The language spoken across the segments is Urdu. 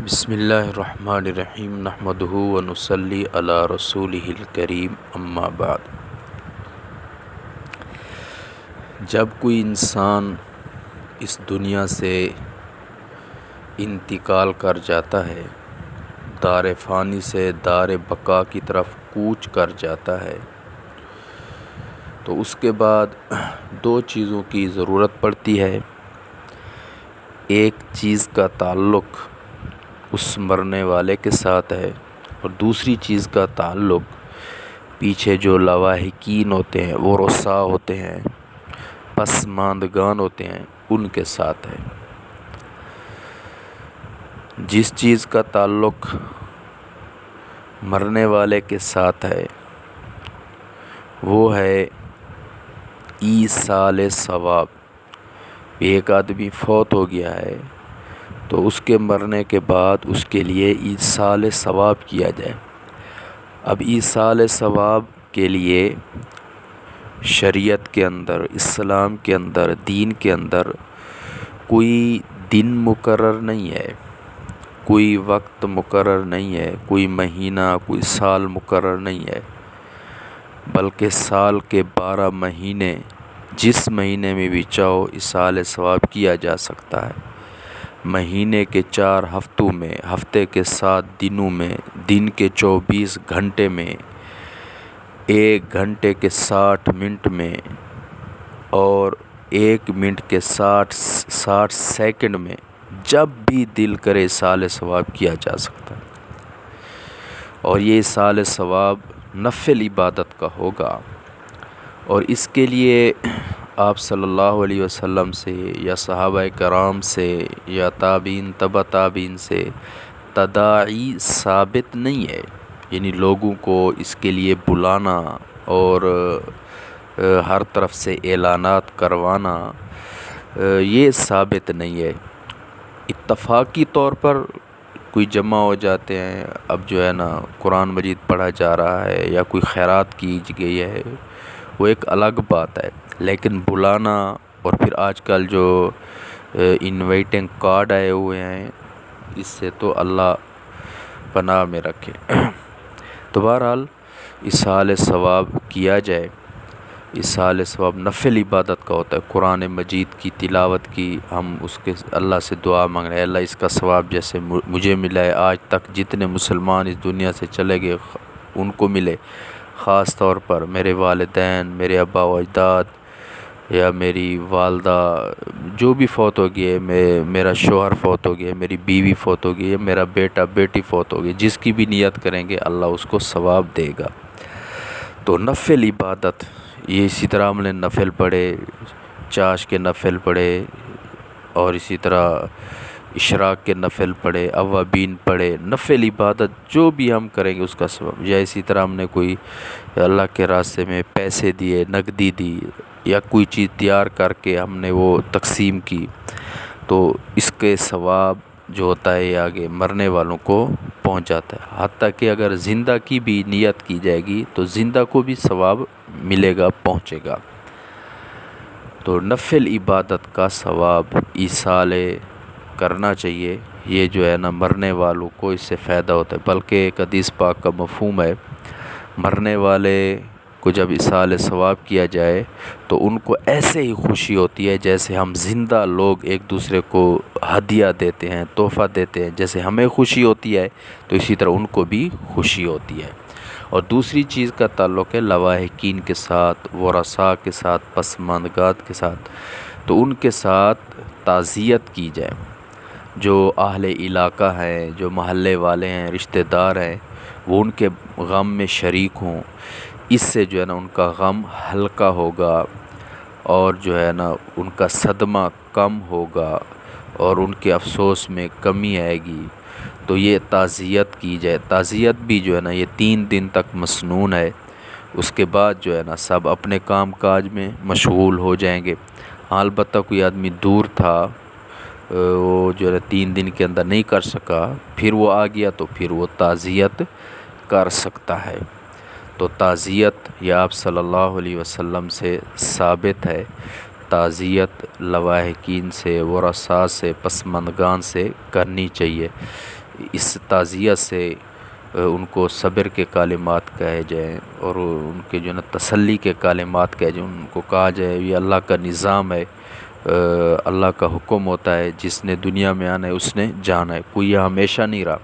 بسم اللہ الرحمن الرحیم نحمدہ ونصلی علی رسولہ الکریم اما بعد۔ جب کوئی انسان اس دنیا سے انتقال کر جاتا ہے، دار فانی سے دار بقا کی طرف کوچ کر جاتا ہے، تو اس کے بعد دو چیزوں کی ضرورت پڑتی ہے۔ ایک چیز کا تعلق اس مرنے والے کے ساتھ ہے، اور دوسری چیز کا تعلق پیچھے جو لواحقین ہوتے ہیں، ورثاء ہوتے ہیں، پسماندگان ہوتے ہیں، ان کے ساتھ ہے۔ جس چیز کا تعلق مرنے والے کے ساتھ ہے وہ ہے ایصال ثواب۔ ایک آدمی فوت ہو گیا ہے تو اس کے مرنے کے بعد اس کے لیے ایصال ثواب کیا جائے۔ اب ایصال ثواب کے لیے شریعت کے اندر، اسلام کے اندر، دین کے اندر کوئی دن مقرر نہیں ہے، کوئی وقت مقرر نہیں ہے، کوئی مہینہ، کوئی سال مقرر نہیں ہے، بلکہ سال کے 12 مہینے جس مہینے میں بھی چاہو ایصال ثواب کیا جا سکتا ہے۔ مہینے کے 4 ہفتوں میں، ہفتے کے 7 دنوں میں، دن کے 24 گھنٹے میں، 1 گھنٹے کے 60 منٹ میں، اور 1 منٹ کے 60 سیکنڈ میں، جب بھی دل کرے ایصال ثواب کیا جا سکتا ہے۔ اور یہ ایصال ثواب نفل عبادت کا ہوگا، اور اس کے لیے آپ صلی اللہ علیہ وسلم سے یا صحابہ کرام سے یا تابعین تبع تابعین سے تداعی ثابت نہیں ہے، یعنی لوگوں کو اس کے لیے بلانا اور ہر طرف سے اعلانات کروانا یہ ثابت نہیں ہے۔ اتفاقی طور پر کوئی جمع ہو جاتے ہیں، اب جو ہے نا قرآن مجید پڑھا جا رہا ہے یا کوئی خیرات کی گئی ہے، وہ ایک الگ بات ہے، لیکن بلانا اور پھر آج کل جو انویٹنگ کارڈ آئے ہوئے ہیں، اس سے تو اللہ پناہ میں رکھے۔ تو بہرحال ایصال ثواب کیا جائے۔ ایصال ثواب نفل عبادت کا ہوتا ہے، قرآن مجید کی تلاوت کی، ہم اس کے اللہ سے دعا مانگ رہے ہیں، اللہ اس کا ثواب جیسے مجھے ملا ہے، آج تک جتنے مسلمان اس دنیا سے چلے گئے ان کو ملے، خاص طور پر میرے والدین، میرے ابا و اجداد یا میری والدہ جو بھی فوت ہو گئے، میرا شوہر فوت ہو گیا، میری بیوی فوت ہو گئی، میرا بیٹا بیٹی فوت ہو گئی، جس کی بھی نیت کریں گے اللہ اس کو ثواب دے گا۔ تو نفل عبادت یہ اسی طرح ہم نے نفل پڑھے، چاش کے نفل پڑھے، اور اسی طرح اشراق کے نفل پڑھے، اوابین پڑھے، نفل عبادت جو بھی ہم کریں گے اس کا ثواب۔ یا اسی طرح ہم نے کوئی اللہ کے راستے میں پیسے دیے، نقدی دی، یا کوئی چیز تیار کر کے ہم نے وہ تقسیم کی، تو اس کے ثواب جو ہوتا ہے یہ آگے مرنے والوں کو پہنچ جاتا ہے۔ حتیٰ کہ اگر زندہ کی بھی نیت کی جائے گی تو زندہ کو بھی ثواب ملے گا، پہنچے گا۔ تو نفل عبادت کا ثواب ایصال کرنا چاہیے، یہ جو ہے نا مرنے والوں کو اس سے فائدہ ہوتا ہے۔ بلکہ ایک حدیث پاک کا مفہوم ہے، مرنے والے کو جب ایصال ثواب کیا جائے تو ان کو ایسے ہی خوشی ہوتی ہے جیسے ہم زندہ لوگ ایک دوسرے کو ہدیہ دیتے ہیں، تحفہ دیتے ہیں، جیسے ہمیں خوشی ہوتی ہے تو اسی طرح ان کو بھی خوشی ہوتی ہے۔ اور دوسری چیز کا تعلق ہے لواحقین کے ساتھ، ورثاء کے ساتھ، پسماندگان کے ساتھ، تو ان کے ساتھ تعزیت کی جائے۔ جو اہل علاقہ ہیں، جو محلے والے ہیں، رشتہ دار ہیں، وہ ان کے غم میں شریک ہوں، اس سے جو ہے نا ان کا غم ہلکا ہوگا، اور جو ہے نا ان کا صدمہ کم ہوگا، اور ان کے افسوس میں کمی آئے گی۔ تو یہ تعزیت کی جائے۔ تعزیت بھی جو ہے نا یہ 3 دن تک مسنون ہے، اس کے بعد جو ہے نا سب اپنے کام کاج میں مشغول ہو جائیں گے۔ البتہ کوئی آدمی دور تھا، وہ جو ہے 3 دن کے اندر نہیں کر سکا، پھر وہ آ گیا تو پھر وہ تعزیت کر سکتا ہے۔ تو تعزیت یہ آپ صلی اللہ علیہ وسلم سے ثابت ہے، تعزیت لواحقین سے، ورثاء سے، پسماندگان سے کرنی چاہیے۔ اس تعزیہ سے ان کو صبر کے کلمات کہے جائیں اور ان کے جو ہے نا تسلی کے کلمات کہے جائیں، ان کو کہا جائے یہ اللہ کا نظام ہے، اللہ کا حکم ہوتا ہے، جس نے دنیا میں آنا ہے اس نے جانا ہے، کوئی یہ ہمیشہ نہیں رہا،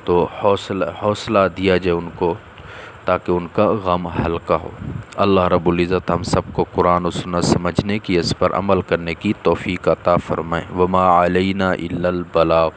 تو حوصلہ دیا جائے ان کو تاکہ ان کا غم ہلکا ہو۔ اللہ رب العزت ہم سب کو قرآن و سنت سمجھنے کی، اس پر عمل کرنے کی توفیق عطا فرمائے۔ وما علینا الا البلاغ۔